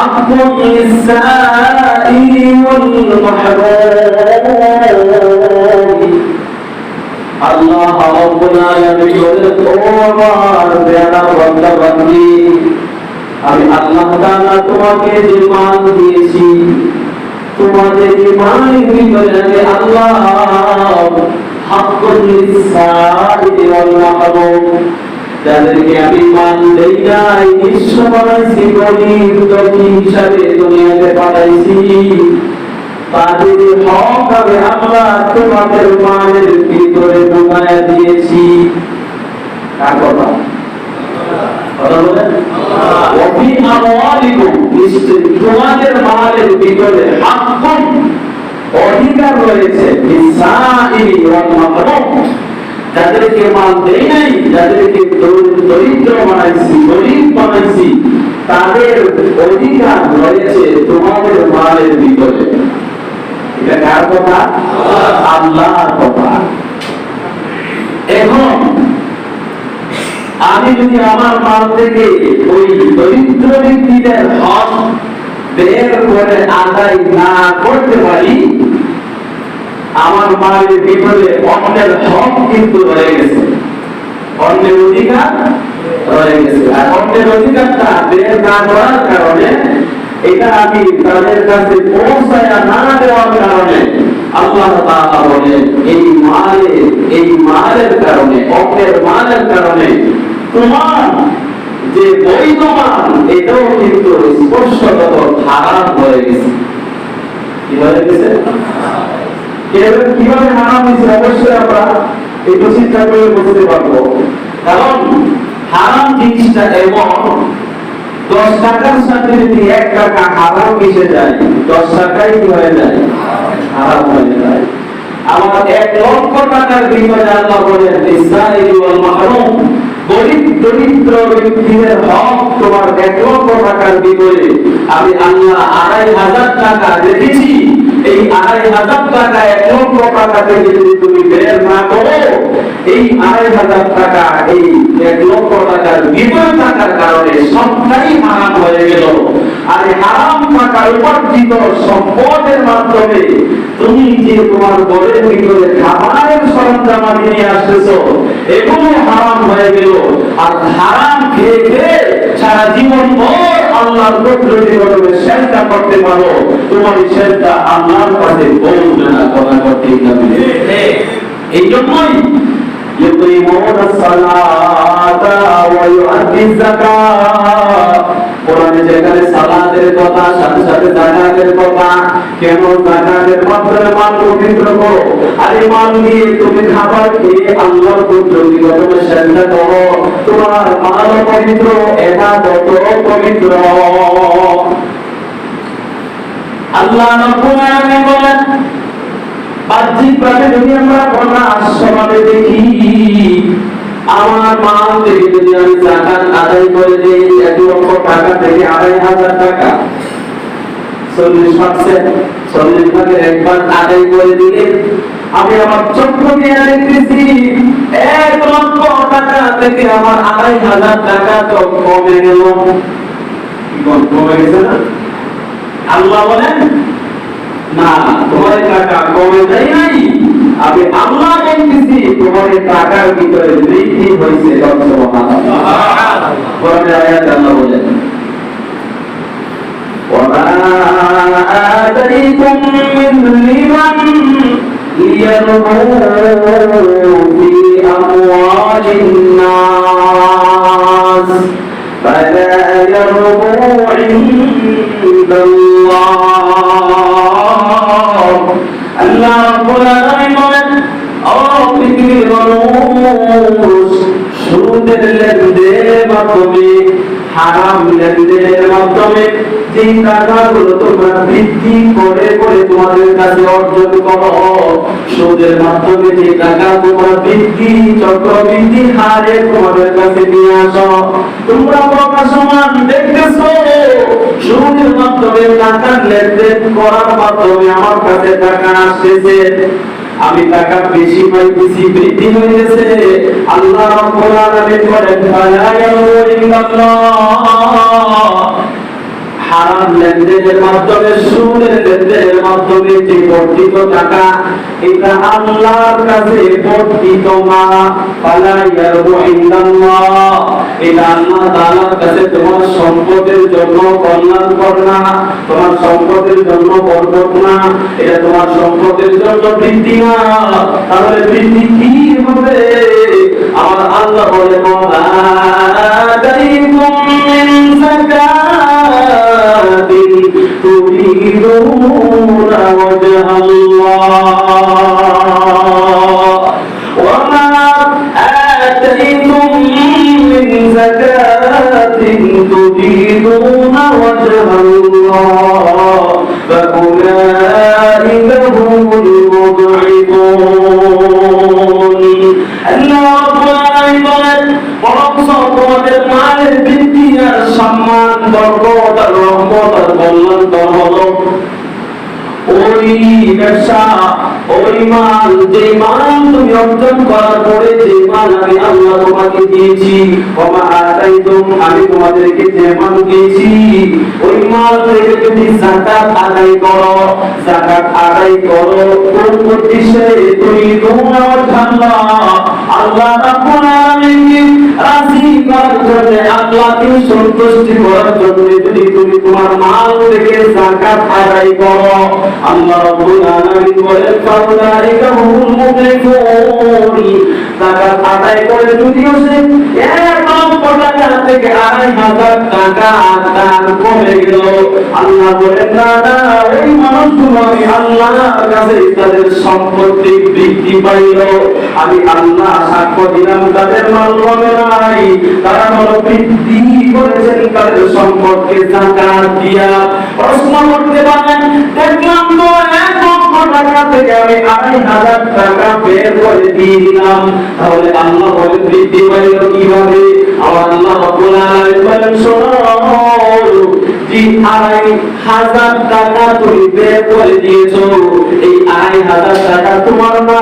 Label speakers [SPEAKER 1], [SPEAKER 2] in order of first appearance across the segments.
[SPEAKER 1] হাক্কুন লিস-সাইলি ওয়াল মাহরুম। আল্লাহ রাব্বুল আলামিন বলেন, ও আমার প্রিয় বান্দা বান্দি, আমি আল্লাহ তাআলা তোমাকে যে মান দিয়েছি, তোমাদের ইমানের ভিতরে আমি আল্লাহ হাক্কুন লিস-সাইলি ওয়াল মাহরুম, যাদেরকে আমি মান দেই নাই, নিঃস্ব বানাইছি, গরিব দুঃখী হিসাবে দুনিয়াতে পাঠাইছি, তাদের হক আমি আল্লাহ তোমাদের মানের ভিতরে ঢুকায়া দিয়েছি। কার কথা? ওয়াফি আমওয়ালিকুম, তোমাদের মালের ভিতরে হাক্কুন, অধিকার রয়েছে, লিস-সাইলি ওয়াল মাহরুম, যাদেরকে মাল দেই নাই, যাদেরকে দরিদ্র বানাইছি, গরিব বানাইছি, তাদের অধিকার রয়েছে তোমাদের মালের ভিতরে। এটা কার কথা? আল্লাহর কথা। এখন আমি যদি আমার মাল থেকে ওই দরিদ্র ব্যক্তিদের হক বের করে আদায় না করতে পারি, আমার মালের ভিতরে অন্যের হক কিন্তু রয়ে গেছে, অন্যের অধিকার রয়ে গেছে। আর অন্যের অধিকারটা বের না করার কারণে, এটা আমি তাদের কাছে পৌঁছায় না দেওয়ার কারণে আল্লাহ তাআলা বলেন, এই মালের কারণে, অন্যের মালের কারণে তোমার যে বৈধ মাল, এটাও কিন্তু স্পষ্টত হারাম হয়ে গেছে। কি হয়ে গেছে? কিভাবে হারাম হয়েছে অবশ্যই আমরা একটু চিন্তা করে বুঝতে পারবো। কারণ হারাম জিনিসটা এমন, 10 টাকার সাথে যদি 1 টাকা হারাম মিশে যায়, 10 টাকাই কি হয়ে যায়? হারাম হয়ে যায়। আমার 1 লক্ষ টাকার বিনিময়ে আল্লাহ বলেন, লিস-সাইলি ওয়াল মাহরুম, গরিব দরিদ্র ব্যক্তিদের হক তোমার 1 লক্ষ টাকার বিনিময়ে আমি আল্লাহ 2500 টাকা রেখেছি। এই 2500 টাকা 1 লক্ষ টাকা থেকে যদি তুমি বের না করো, এই 2500 টাকা, এই 1 লক্ষ টাকার বিনিময় টাকার কারণে সবটাই হারাম হয়ে গেল। আর এই হারাম টাকা উপার্জিত সম্পদের মাধ্যমে তুমি যে তোমার ঘরের ভিতরে খাবারের সরঞ্জাম নিয়ে আসতেছো, এগুলো হারাম হয়ে গেল। আর হারাম খেয়ে খেয়ে সারা জীবন ভর আল্লাহর কুদরতি গঠনে সেজদা করতে পারো, তোমার সেজদা আল্লাহর কাছে পৌঁছবে না। কথা করতে হবে। এই জন্যই ইউকিমুনা সালাতা ওয়া ইউআতুজ যাকাত, কোরআনে যেখানে সালাতের কথা, সাথে সাথে যাকাতের কথা। কেন? যাকাতের মাধ্যমে মাল পবিত্র করো, আর এই মাল দিয়ে তুমি খাবার খেয়ে আল্লাহর কুদরতি গঠনে সেজদা করো, তোমার মাল পবিত্র, ইবাদত পবিত্র। আল্লাহ রাব্বুল আলামিন বলেন, বাহ্যিকভাবে যদি আমরা কোন আশ্রমে দেখি, আমার মাল থেকে যদি আমি যাকাত আদায় করে দেই, 1 লক্ষ টাকা থেকে 2500 টাকা, 40% 40 ভাগের 1 ভাগ আদায় করে দিলে, আমি আমার চক্ষু দিয়ে দেখতেছি 1 লক্ষ টাকা থেকে আমার 2500 টাকা তো কমে গেল। কমে গেছে না? আল্লাহ বলেন, না, তোমার টাকা কমে যায় নাই, আমি আল্লাহ বলতেছি তোমার টাকার ভিতরে বৃদ্ধি হয়েছে। কোরআনের আয়াত আল্লাহ বলেন, ওয়া মা আতাইতুম মিন লিমান লিয়ারবু ফি আমওয়ালিন নাস ফালা ইয়ারবু ইনদাল্লাহ। আল্লাহ রাব্বুল আলামিন বলেন, ও পৃথিবীর মানুষ, সুদের লেনদেনের মাধ্যমে, হারাম লেনদেনের মাধ্যমে যে টাকাগুলো তোমরা বৃদ্ধি করে করে তোমাদের কাছে অর্জন করো, সুদের মাধ্যমে যে টাকা তোমরা বৃদ্ধি, চক্রবৃদ্ধি হারে তোমাদের কাছে নিয়ে আসো, তোমরা প্রকাশমান দেখতেছো, সুদের মাধ্যমে টাকার লেনদেন করার মাধ্যমে আমার কাছে টাকা আসতেছে, আমি টাকা বেশি পাইতেছি, বৃদ্ধি হয়েছে। আল্লাহ রাব্বুল আলামিন বলেন, ফালা ইয়ারু ইল্লাল্লাহ, হারাম লেনদেনের মাধ্যমে, সুদের লেনদেনের মাধ্যমে যে বর্ধিত টাকা, এটা আল্লাহর কাছে বর্ধিত না, ফালা ইয়ারবু ইনদাল্লাহ, এটা আল্লাহ তাআলার কাছে তোমার সম্পদের জন্য কল্যাণকর না, তোমার সম্পদের জন্য বরকত না, এটা তোমার সম্পদের জন্য বৃদ্ধি না। তাহলে বৃদ্ধি কি হবে? আমার আল্লাহ বলে মা আতাইতুম মিন যাকাতিন তুরিদুনা ওয়াজহাল্লাহ ওয়া মা আতাইতুম মিন যাকাতিন তুরিদুনা ওয়াজহাল্লাহ ফাউলাইকা হুমুল মুদঈফুন। আল্লাহ তোমাদের মালের বৃদ্ধি আর সম্মান, বরকত আর রহমত আর কল্যাণ হলো ওই ব্যবসা, ওই মাল, যে মাল তুমি অর্জন করার পরে, যে মাল আমি আল্লাহ তোমাকে দিয়েছি, ওমা আতাইতুম, আমি তোমাদেরকে যে মাল দিয়েছি, ওই মাল থেকে তুমি যাকাত আদায় করো। যাকাত আদায় করো কোন উদ্দেশ্যে? তুরিদুনা ওয়াজহাল্লাহ, আল্লাহ রাব্বুল আলামিনকে রাজি করার জন্য, আল্লাহকে সন্তুষ্টি করার জন্য যদি তুমি তোমার মাল থেকে যাকাত আদায় করো, আল্লাহ রাব্বুল আলামিন বলেন ফাউলাইকা হুমুল মুদঈফুন। যাকাত আদায় করে যদিও সে 1 লক্ষ টাকা থেকে 2,500 টাকা দান করে গেল, আল্লাহ বলেন না না, ওই মানুষগুলো আমি আল্লাহর কাছে তাদের সম্পত্তি বৃদ্ধি পাইল, আমি আল্লাহ সাক্ষ্য দিলাম তাদের মাল কমে নাই, তারা হলো বৃদ্ধি করেছেন তাদের সম্পদকে যাকাত দিয়া। প্রশ্ন করতে পারেন, দেখলাম তো 1 লক্ষ টাকা থেকে আমি 2,500 টাকা বের করে দিয়ে দিলাম, তাহলে আল্লাহ বলে বৃদ্ধি পাইল কিভাবে? আমার আল্লাহ রাব্বুল আলামিন বলেন শোনো, যে 2,500 টাকা তুমি বের করে দিয়েছো, এই 2,500 টাকা তোমার না,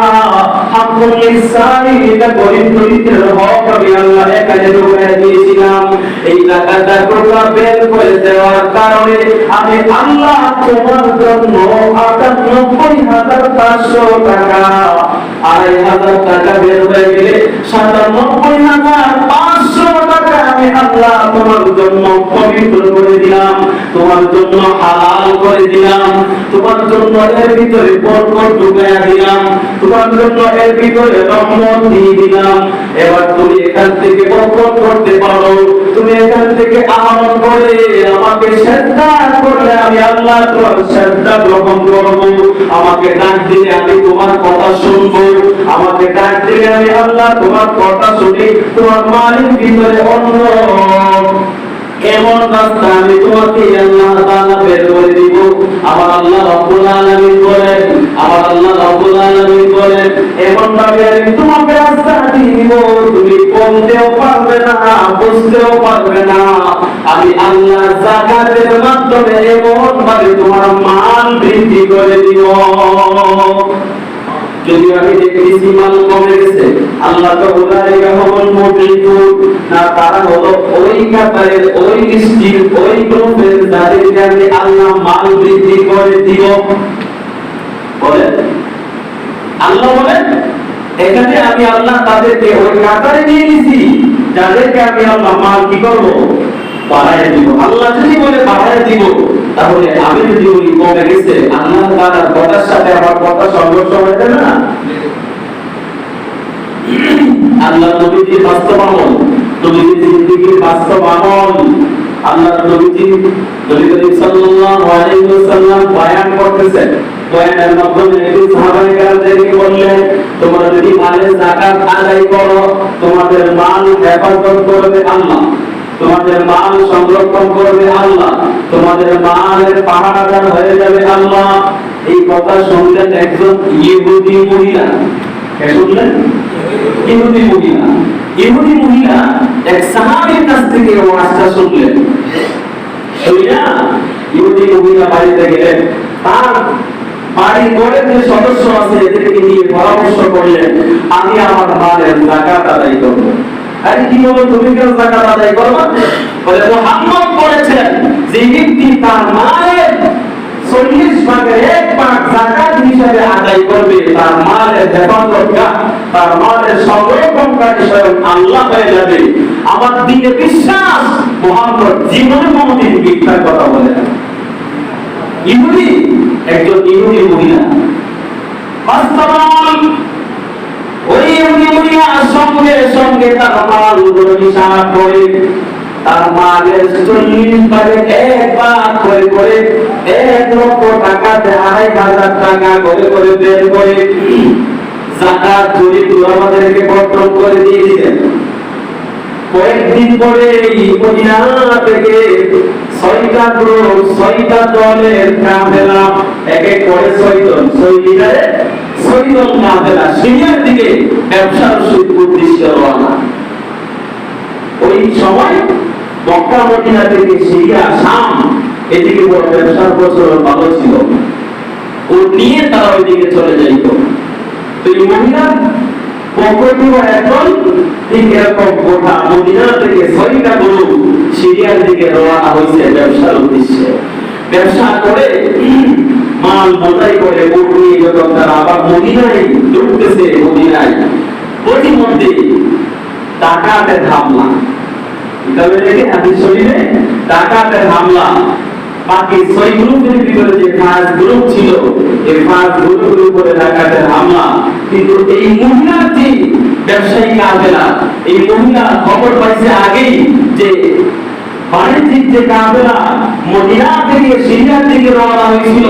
[SPEAKER 1] হাক্কুল লিসানি, এটা গরিব দরিদ্রের হক আমি আল্লাহ এখানে ঢুকিয়ে দিয়েছিলাম। এই টাকাটা তোমরা বের করে দেওয়ার কারণে আমি আল্লাহ তোমার জন্য 98,500 টাকা, 2,500 টাকা বের হয়ে গেলে 97,500 টাকা আমি আল্লাহ তোমার জন্য পবিত্র করে দিলাম, তোমার জন্য হালাল করে দিলাম, তোমার জন্য এর ভিতরে বরকত ঢুকিয়ে দিলাম, তোমার জন্য এর ভিতরে রহমত দিয়ে দিলাম। এবার তুমি এখান থেকে বরকত করতে পারো, তুমি এখান থেকে আহরণ করে আমাকে শ্রদ্ধা করলে আমি আল্লাহ তোমার শ্রদ্ধা গ্রহণ করব, আমাকে ডাক দিলে আমি তোমার কথা শুনবো, আমাকে ডাক দিলে আমি আল্লাহ তোমার কথা শুনি, তোমার মালিক ভিতরে অন্য এমন রাস্তা আমি তোমাকে আল্লাহ তাআলা বের করে দিব। আমার আল্লাহ রাব্বুল আলামিন বলেন, আমার আল্লাহ রাব্বুল আলামিন বলেন, এমন ভাবে আমি তোমাকে রাস্তা দিব, তুমি বলতেও পারবে না, বুঝতেও পারবে না। আমি আল্লাহ যাকাতের মাধ্যমে এমন ভাবে তোমার মাল বৃদ্ধি করে দিব। যদি আমি দেখতেছি মাল কমে গেছে, আল্লাহ তো উলাইকা হুমুল মুদঈফুন, না তারা হলো ওই কাতারের, ওই লিস্টের, ওই গ্রুপের যাদেরকে আমি আল্লাহ মাল বৃদ্ধি করে দিব। বলেন আল্লাহ বলেন এখানে আমি আল্লাহ তাদেরকে ওই কাতারে নিয়ে নিছি যাদেরকে আমি আল্লাহ মাল কি করব? বাড়ায় দিব। আল্লাহ যদি বলে বাড়ায় দিব, তাহলে আমি যদি ওই কমে গেছে, আল্লাহ তাআলার কথার সাথে আমার কথা সংঘর্ষ হয়ে যাবে না? আল্লাহ নবীজির বাস্তব আমল, নবীজির জিন্দেগির বাস্তব আমল, আল্লাহ নবী সাল্লাল্লাহু আলাইহি ওয়াসাল্লাম বয়ান করতেছেন। বয়ানের মাধ্যমে নবী সাহাবায়ে কেরামদেরকে বললেন, তোমরা যদি মালের যাকাত আদায় করো, তোমাদের মাল হেফাজত করবে আল্লাহ, তোমাদের মাল সংরক্ষণ করবে আল্লাহ, তোমাদের মালের পাহারাদার হয়ে যাবে আল্লাহ। এই কথা শুনলেন একজন ইহুদি মহিলা। কে শুনলেন? ইহুদি মহিলা। ইহুদি মহিলা এক সাহাবীর কাছ থেকে ওয়াজটা শুনলেন। শুনিয়া ইহুদি মহিলা বাড়িতে গেলেন, তার বাড়ির ঘরের যে সদস্য আছে এদেরকে নিয়ে পরামর্শ করলেন, আমি আমার মালের যাকাত আদায় করব। আরে কি বলো, তুমি কেন যাকাত আদায় করবা? বলে মুহাম্মদ বলেছেন যে ব্যক্তি তার মায়ের 40 ভাগের 1 ভাগ যাকাত হিসেবে আদায় করবে, তার মালের হেফাজতগার, তার মালের সংরক্ষণকারী স্বয়ং আল্লাহ হয়ে যাবে। আমার দিনে বিশ্বাস, মুহাম্মদ জীবনে কোনদিন মিথ্যা কথা বলে না। ইহুদি, একজন ইহুদি মহিলা বাস্তবায়ন, ওই ইহুদি মহিলার সঙ্গে সঙ্গে তার মালগুলো হিসাব করে, তার মালের 40 ভাগের 1 ভাগ করে করে 1 লক্ষ টাকাতে 2,500 টাকা করে করে বের করে যাকাত চুরি করে আমাদেরকে বন্টন করে দিয়ে দিলেন। কয়েকদিন পরে মদিনা থেকে 6টা গ্রুপ, 6টা দলের কাফেলা, এক এক করে 6 জন, 6 লিডারে 6 জন কাফেলা সিরিয়ার দিকে ব্যবসার উদ্দেশ্যে রওনা। ওই সময় মক্কা মদিনা থেকে সিরিয়া, শাম এদিকে বড় ব্যবসার প্রচলন ভালো ছিল, ও নিয়ে তারা ওইদিকে চলে যাইত। তো এই মহিলা পক্ষটিও একদল ঠিক এরকম গোটা মদিনা থেকে 6টা গরু সিরিয়ার দিকে রওনা হয়েছে ব্যবসার উদ্দেশ্যে। ব্যবসা করে মাল বোঝাই করে গরু নিয়ে যখন তারা আবার মদিনায় ঢুকতেছে, মদিনায় প্রতিমধ্যে ডাকাতের হামলা, ডাকাতের হামলা। বাকি 6 গ্রুপের ভিতরে যে 5 গ্রুপ ছিল, এই 5 গ্রুপের উপরে ডাকাতের হামলা। কিন্তু এই মহিলার যে ব্যবসায়ী কাফেলা, এই মহিলা খবর পাইছে আগেই যে বাণিজ্যিক যে কাফেলা মদিনা থেকে সিরিয়ার দিকে রওনা হয়েছিল,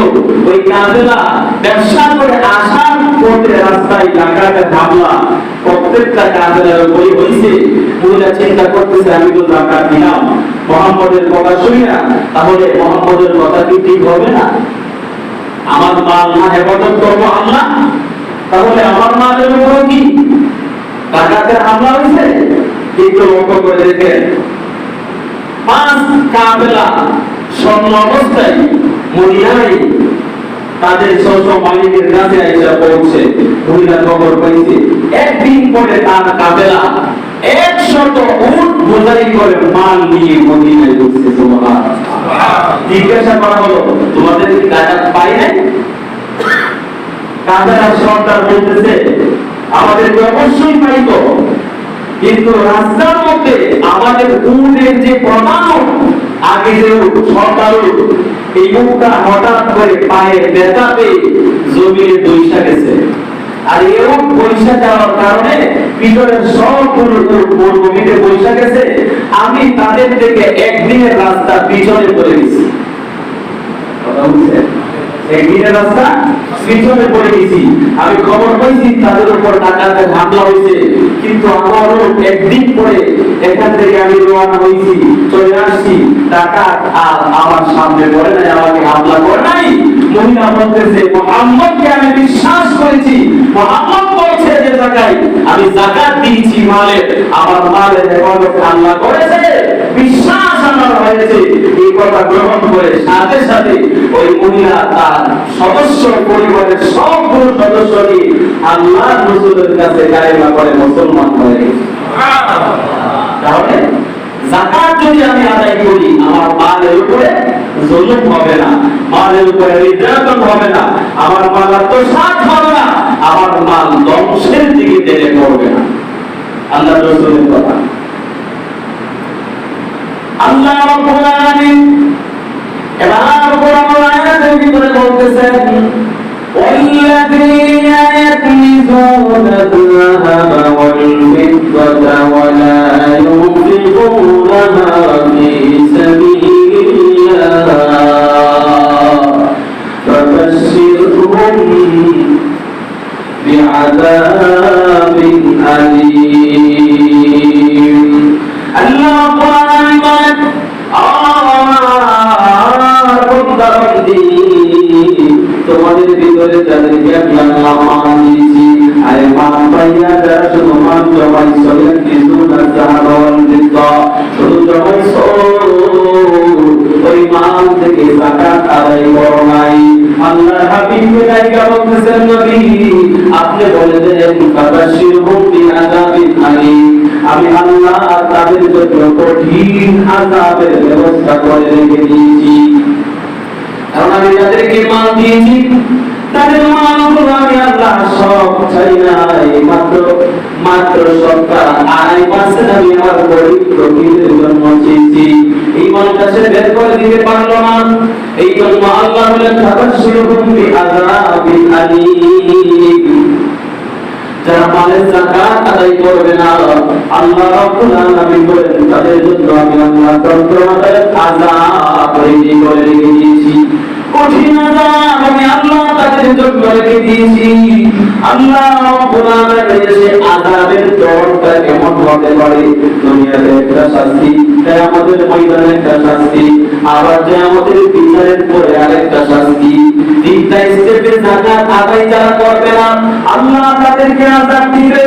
[SPEAKER 1] ওই কাফেলা ব্যবসা করে আসার পথে রাস্তায় ডাকাতের হামলা প্রত্যেকটা কাফেলার উপরে হয়েছে। মহিলা চিন্তা করতেছে, আমি তো জাকাত দিলাম মুহাম্মদের কথা শুনি না, তাহলে মুহাম্মদের কথা কি ঠিক হবে না? আমার মাল না হেফাজত করবো আল্লাহ, তাহলে আমার মালের উপর কি ডাকাতের হামলা হয়েছে? কিন্তু লক্ষ্য করে দেখেন, 5 কাফেলা স্বর্ণ অবস্থায় মদিনায় তাদের ছোট মালিকের কাছে এসে পৌঁছে। মহিলা খবর পাইছে, একদিন পরে তার কাফেলা 100 উট বোঝাই করে মাল নিয়ে মদিনায় ঢুকছে। সুবহানাল্লাহ। জিজ্ঞাসা করা হলো, তোমাদের কি ডাকাত পাই নাই? কাফেলা সর্দার বলতেছে, আমাদেরকে অবশ্যই পাইতো, কিন্তু রাস্তার মধ্যে আমাদের উটের যে প্রধান আগে যে সর্দার, এই উটটা হঠাৎ করে পায়ে ব্যথা পেয়ে জমিনে বৈশা গেছে। আর এই উট বৈশা যাওয়ার কারণে পিছনের সবগুলো উট মরুভূমিতে বৈশা গেছে। আমি তাদের থেকে একদিনের রাস্তা পিছনে পড়ে গেছি। কথা বুঝছেন? একদিনের রাস্তা পিছনে পড়ে গেছি। আমি খবর পাইছি তাদের উপর ডাকাতের হামলা হয়েছে, কিন্তু আমারও একদিন পরে এখান থেকে আমি রওনা হয়েছি, চলে আসছি, ডাকাত আর আমার সামনে পড়ে নাই, আমাকে হামলা করে নাই। মহিলা বলতেছে, মুহাম্মদকে আমি বিশ্বাস করেছি, মুহাম্মদ বলছে যে জায়গায় আমি যাকাত দিয়েছি মালের, আমার মালের হেফাজতে আল্লাহ করেছে, বিশ্বাস আমার হয়েছে। এই কথা গ্রহণ করে সাথে সাথে ওই মহিলা তার সদস্য পরিবারের সবগুলো সদস্য নিয়ে আল্লাহ রাসূলের কাছে কালেমা করে মুসলমান হয়ে গেছে। তাহলে যাকাত যদি আমি আদায় করি, আমার মালের উপরে জুলুম হবে না, মালের উপরে নির্যাতন হবে না, আমার মাল আত্মসাৎ হবে না, আমার মাল ধ্বংসের দিকে টেনে পড়বে না। আল্লাহ রাসূলের কথা। আল্লাহ রাব্বুল আলামিন এবার কোরআন আয়াতের ভিতরে বলতেছেন, والذين يكنزون الذهب والفضة ولا ينفقونها في سبيل الله فبشرهم بعذاب أليم. الله قرآن قال তোমাদের ভিতরে যাদেরকে আমি আল্লাহ মান দিয়েছি, আরে মান পাইয়া যারা শুধু মান জমাইছো, কিছু না জাহান দিতা, শুধু জমাইছো, ওই মান থেকে যাকাত আদায় করো নাই। আল্লাহর হাবিবকে ডাইকা বলতেছেন, নবী আপনি বলে দেন, ফাবাশিরহুম বিআযাবিন আলীম, আমি আল্লাহ তাদের জন্য কঠিন আযাবের ব্যবস্থা করে রেখে দিয়েছি। কারণ আমি যাদেরকে মাল দিয়েছি তাদের মালগুলো আমি আল্লাহ সব চাই নাই, মাত্র শতকরা 2.5% আমি আমার গরিব ফকিরের জন্য চেয়েছি। এই মালটা সে বের করে দিতে পারলো না, এই জন্য আল্লাহ বলেন ফাবাশশিরহুম বিআযাবিন আলীম। যারা মালের যাকাত আদায় করবে না, আল্লাহ রাব্বুল আলামিন বলেন তাদের জন্য আমি আল্লাহ যন্ত্রণার আযাব রেডি করে রেখে দিয়েছি, কঠিন আযাব আমি আল্লাহ তাদের জন্য রেখে দিয়েছি। আল্লাহ রাব্বুল আলামিন এই আযাবের দরটা কেমন হতে পারে, দুনিয়াতে একটা শাস্তি, কিয়ামতের ময়দানে একটা শাস্তি, আবার কিয়ামতের বিচারের পরে আরেকটা শাস্তি। তিনটা স্টেপে যাকাত আদায় যারা করবে না, আল্লাহ তাদেরকে আযাব দিবে।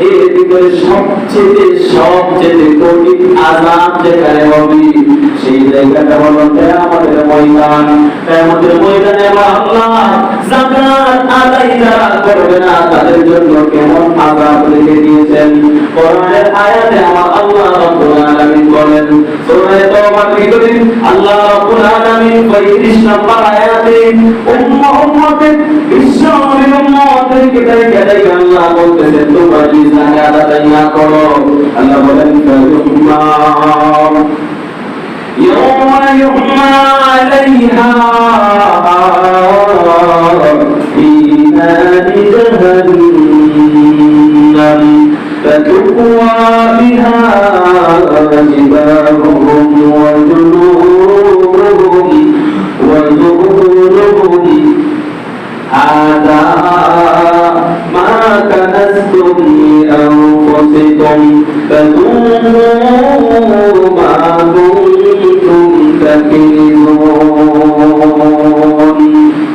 [SPEAKER 1] এর ভিতরে সবচেয়ে কঠিন আযাব যেখানে হবে, সেই জায়গাটা হলো কিয়ামতের ময়দান। কিয়ামতের ময়দানে আল্লাহ যাকাত আদায় যারা করবে না তাদের জন্য কেমন আযাব রেখে দিয়েছেন। কোরআনের আয়াতে আমার আল্লাহ রাব্বুল আলামিন বলেন, সূরা তাওবার ভিতরে আল্লাহ রাব্বুল আলামিন 35 নম্বর আয়াতে উম্মতের বিশ্বনবীর উম্মতদেরকে দেখে আল্লাহ বলতেছেন তোমরা যদি যাকাত আদায় না করো, আল্লাহ বলেন يوم يحمى عليها في نار جهنم فتكوى بها جباههم وظهورهم هذا ما كنزتم لأنفسكم فذوقوا ما كنتم تكنزون.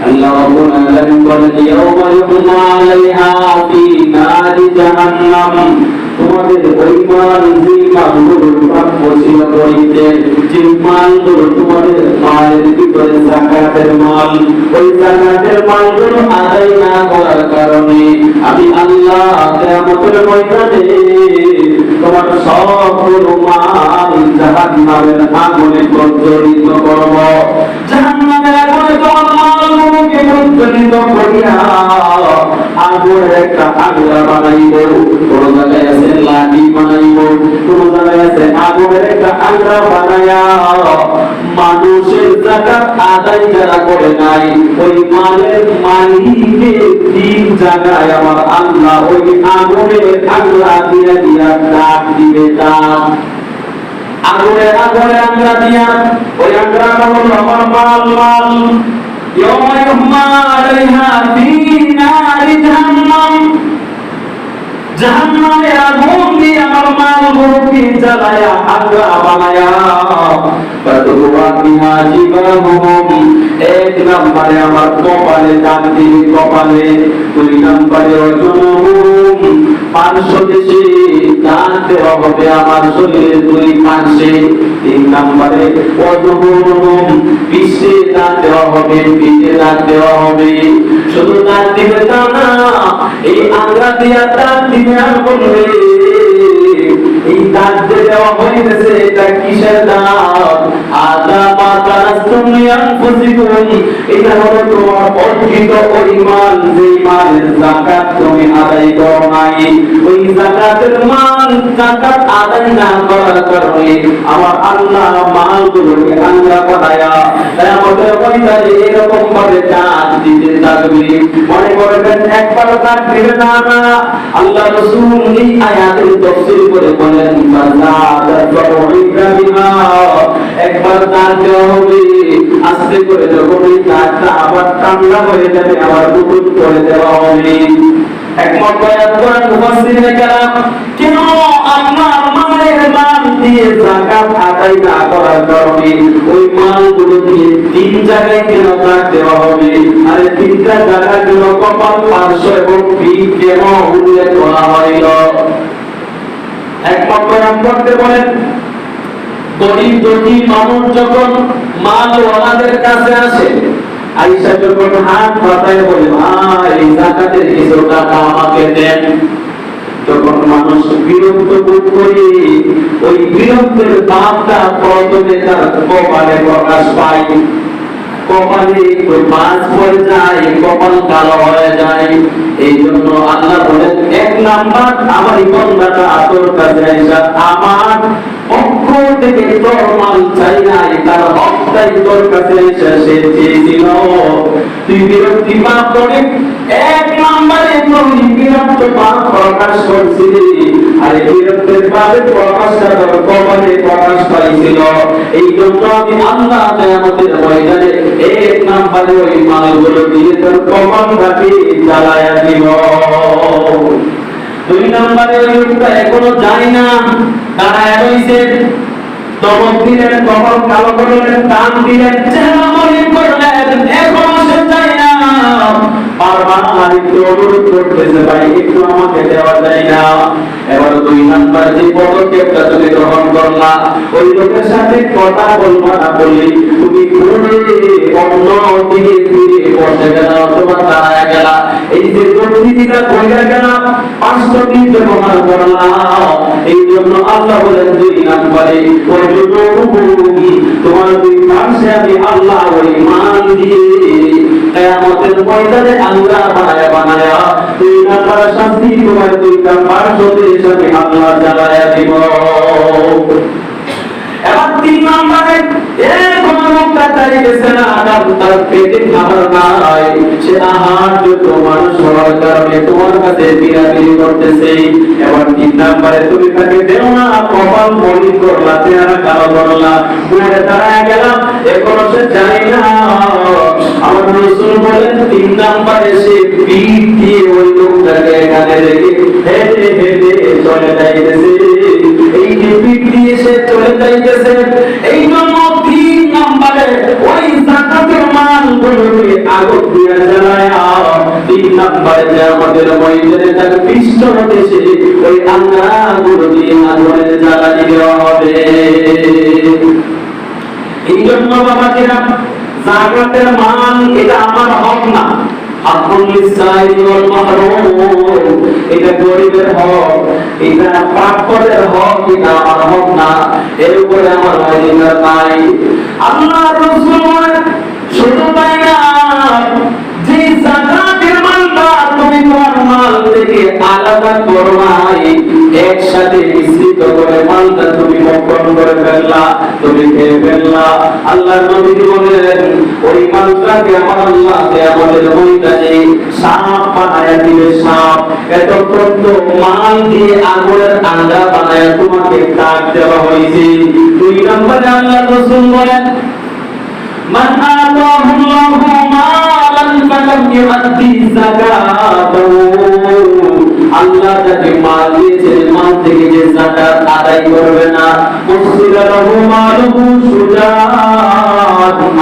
[SPEAKER 1] الله ربنا لم يقل يوم يحمى عليها في نار جهنم, তোমাদের ওই মাল যে মালগুলোর প্রাপ্য ছিল করিতে, যে মালগুলো তোমাদের মালের ভিতরে যাকাতের মাল, ওই যাকাতের মালগুলো আদায় না করার কারণে আমি আল্লাহ কিয়ামতের ময়দানে তোমার সবগুলো মাল জাহান্নামের আগুনে প্রজ্বলিত করব। জাহান্নামের আগুনে তোমার মালগুলোকে প্রজ্বলিত করিয়া আগুনের একটা আগলা বানাইব, কোন জায়গায় আছে লাঠি বানাইব, কোন জায়গায় আছে আগুনের একটা আগলা বানায়া মানুষের যাকাত আদায় যারা করে নাই ওই মালের মালিকের তিন জায়গায় আমার আল্লাহ ওই আগুনের আগলা দিয়া দিয়া ডাক দিবে। ডাক আগুনের আগলা দিয়া ওই আগলা হলো আমার মাল। يوم يحمى عليها في نار جهنم, জাহান্নামে আগুন দিয়ে আমার মালগুলোকে জ্বালায়া আগলা বানায়া ফাতুবা বিহা জিবাহুম, এক নম্বরে আমার কপালে দাগ দিবে কপালে, দুই নম্বরে ওজুহুম পার্শ্ব দেশে দাগ দেওয়া হবে আমার শরীরের দুই পার্শ্বে, তিন নম্বরে ওজুহুম পিঠে দাগ দেওয়া হবে, পিঠে দাগ দেওয়া হবে। শুধু দাগ দিবে তা না, এই আগলা দিয়া দাগ দিবে আর বলবে এই দাগ দেওয়া হইতেছে এটা কিসের দাগ, আদা মাতারাসতুম লিআনফুসিকুম, এটা হলো তোমার অর্জিত ওই মাল, যেই মালের যাকাত তুমি আদায় করো নাই, ওই যাকাতের মাল যাকাত আদায় না করার কারণে আমার আল্লাহ মালগুলোকে আল্লাহ বানায়া কিয়ামতের ময়দানে এরকম ভাবে দাগ দিতে থাকবে। মনে করবেন একবার দাগ দিবে না, আল্লাহ রাসূল এই আয়াতের তাফসীর করে বলেন একবার দাগ দেওয়া হবে, আস্তে করে যখন এই দাগটা আবার ঠান্ডা হয়ে যাবে আবার নতুন করে দেওয়া হবে। একমত বয়ান করেন মুফাসসিরিনে কেরাম, কেন আপনার মালের মাল দিয়ে যাকাত আদায় না করার কারণে ওই মালগুলো দিয়ে তিন জায়গায় কেন দাগ দেওয়া হবে, আর তিনটা জায়গায় কেন কপাল পার্শ্ব এবং পিঠ কেন উল্লেখ করা হইল? একমত বয়ান করতে বলেন গরিব দুঃখী মানুষ যখন মালওয়ালাদের কাছে আসে, আয়েশা যখন হাত পাতায় বলে ভাই যাকাতের কিছু টাকা আমাকে দেন, তখন মানুষ বিরক্ত বোধ করে ওই বিরক্তের ভাবটা প্রথমে তার কপালে প্রকাশ পায়। কপালে মাছ পড়ে যায়, কপাল কালো হয়ে যায়। এই জন্য আল্লাহ বলেন, এক নাম্বার আমার বান্দাটা তোর কাছে আইসা আমার পক্ষ থেকে তোর মাল চাই নাই, তার হকটাই তোর কাছে এসে সে চেয়েছিল। তুই বিরক্তি ভাব করে এক নাম্বারে তুই বিরক্ত ভাব প্রকাশ করছিলি, আর এই বিরক্তের ভাবে প্রকাশটা তোর কপালে প্রকাশ পাইছিল। এই জন্য আমি আল্লাহ কিয়ামতের ময়দানে এক নাম্বারে ওই মালগুলো দিয়ে তোর কপালটাকে জ্বালায়া দিব। দুই নাম্বারে ওই লোকটা এখনো যায় না, দাঁড়ায় রইছে, তখন দিলেন, কপাল কালো করলেন, টান দিলেন, চেহারা মলিন করলেন, এখনো সে যায় না। বারবার আরেকটু অনুরোধ করতেছে, ভাই একটু আমাকে দেওয়া যায় না। এবার দুই নাম্বার যে পদক্ষেপটা তুমি গ্রহণ করলা, ওই লোকের সাথে কথা বলবা না বলি তুমি ঘুরে অন্য দিকে ফিরে বসে গেলা অথবা দাঁড়ায় গেলা। এই যে পরিস্থিতিটা হয়ে গেল, 500 দিন ব্যবহার করলা। এই জন্য আল্লাহ বলেন দুই নাম্বারে ওই তোমার দুই পাশে আমি আল্লাহ ওই মান দিয়ে কিয়ামতের ময়দানে আল্লাহ বানায়া দুই নাম্বার শাস্তি তোমার দুইটা পার্শ্বদের সাথে আল্লাহ জ্বালায়া দিব। এবার তিন নাম্বারে কোন লোকটা চাইতেছে না, তার পেটে খাবার নাই, সে আহার যত মানুষ হওয়ার কারণে তোমার কাছে বিরাবিরি করতেছে। এবার তিন নাম্বারে তুমি তাকে দেও না, কপাল মলিন করলা, চেহারা কালো করলা, ঘুরে দাঁড়ায় গেলাম, এখনো সে জানি না। আমার রাসূল বলেন তিন নাম্বারে সে পিঠ দিয়ে ওই লোকটাকে এখানে রেখে হেঁটে হেঁটে চলে যাইতেছে। এই যে পিঠ দিয়ে সে চলে যাইতেছে, এই জন্য তিন নাম্বারে ওই যাকাতের মালগুলোকে আগুন দিয়ে জ্বালায়। তিন নাম্বারে যে আমাদের ময়দানে তার পৃষ্ঠ দেশে ওই আঙ্গাগুলো দিয়ে আগুনে জ্বালানি দেওয়া হবে। এই জন্য বাবাজিরা, যাকাতের মাল এটা আমার হক না, এটা গরিবের হক, এটা প্রাপ্যদের হক, এটা আমার হক না, এর উপরে আমার অধিকার নাই। আল্লাহ রাসূল শুধু তাই না, যে যাকাতের মালটা তুমি তোমার মাল থেকে আলাদা করবাই, একসাথে মিশ্রিত করে মালটা তুমি বক্ষণ করে ফেললা, তুমি খেয়ে ফেললা, আল্লাহর নবী বলেন ওই মালটাকে আমার আল্লাহ আমাদের ময়দানে সাপ বানায়া দিবে। সাপ এতক্ষণ তো মাল দিয়ে আগুনের আঙ্গা বানায়া তোমাকে কাট দেওয়া হয়েছে। দুই নম্বরে আল্লাহ রাসূল বলেন মান আতাহুল্লাহু মালান ফালাম ইউআদ্দি যাকাতাহু, আল্লাহ যাকে মাল দিয়েছে মাল থেকে যে যাকাত আদায় করবে না, মুসিলাহু মালুহু সুজাআতুন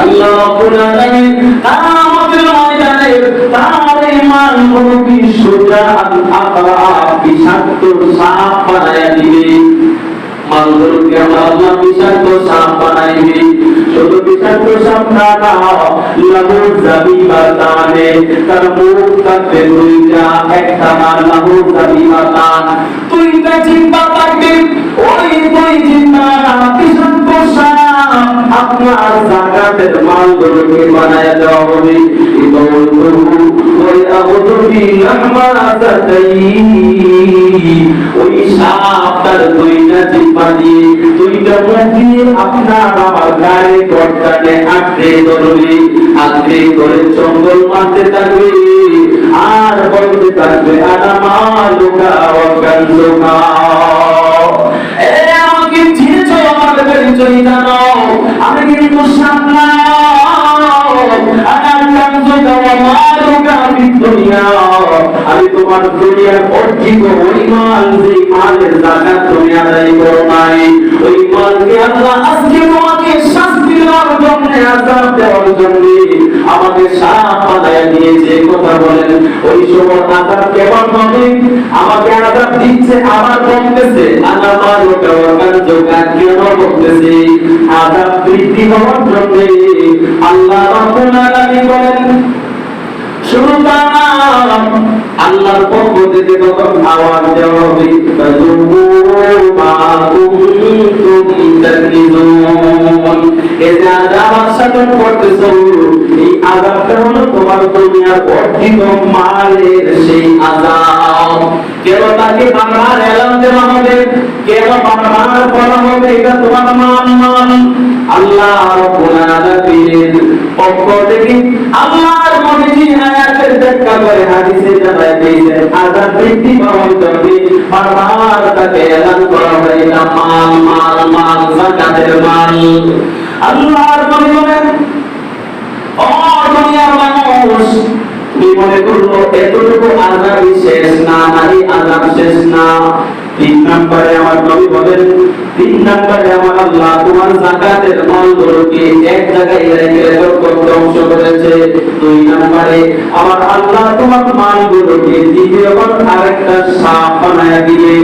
[SPEAKER 1] আল্লাহ রাব্বুল আলামিন কিয়ামতের ময়দানে তার এই মালগুলো কি সুজাআতুন আল্লাহ বিষাক্ত সাপ বানায়া দিবে। মালগুলোকে আল্লাহ বিষাক্ত সাপ বানাইবে। শুধু বিষাক্ত সাপ না, লাহু যাবিবাতানে, তার মুখ থাকবে দুইটা, একটা মাল লাহু যাবিবাতান, দুইটা জিহ্বা থাকবে, ওই দুই জিহ্বা বিষাক্ত সাপ আপনার যাকাতের মালগুলোকে বানায়া দেওয়া হবে। ওই আবুদু বিল্লাহমাতাই, ওই সাপ তার দুইটা জিহ্বা দিয়ে দুইটা মুখ দিয়ে আপনার আমার গায়ে গর্দানে আঁকড়ে ধরবে, আঁকড়ে করে চঙ্গল মারতে থাকবে আর বলতে থাকবে আনামালুকা ওয়া কানজুকা। আমাকে চিনেছ, আমার পরিচয় জানো, আমি কিন্তু সামলা আমি তোমার দুনিয়ার অর্জিত ওই মাল, যে মালের যাকাত তুমি আদায় করো নাই, ওই মালকে আল্লাহ আজকে তোমাকে শাস্তি দেওয়ার জন্য, আযাব দেওয়ার জন্য আমাকে সাপ বানায়া দিয়েছে। কথা বলেন ওই সময় আযাব কেমন হবে? আমাকে আযাব দিচ্ছে, আবার বলতেছে আনামালুকা ওয়া কানজুকা, কেন বলতেছে? আযাব বৃদ্ধি হওয়ার জন্য। আল্লাহ রাব্বুল আলামিন বলেন আল্লাহর পক্ষ থেকে তখন আওয়াজ দেওয়া হবে, এই যে আযাব আস্বাদন করতেছো, এই আযাবটা হলো তোমার দুনিয়ার অর্জিত মালের সেই আযাব। কেন তাকে বারবার এলান দেওয়া হবে, কেন বারবার বলা হবে এটা তোমার মাল? আল্লাহ রাব্বুল আলামিনের পক্ষ থেকে আল্লাহর নবী আয়াতের ব্যাখ্যা করে হাদিসে জানায় দিয়েছেন, আযাব বৃদ্ধি পাওয়ার জন্য বারবার তাকে এলান করা হয় এটা মাল, যাকাতের মাল। আল্লাহর নবী বলেন, ও দুনিয়ার মানুষ, তুমি মনে করলো এতটুকু আযাবই শেষ না, নারী আযাব শেষ না। 3 নম্বরে আমার নবী বলেন, 3 নম্বরে আমার আল্লাহ তোমার যাকাতের মালগুলোকে এক জায়গায় রেখে রেকর্ড করতে ধ্বংস করেছে। 2 নম্বরে আমার আল্লাহ তোমার মালগুলোকে দ্বিতীয়বার আরেকটা সাপ বানায় দিবে।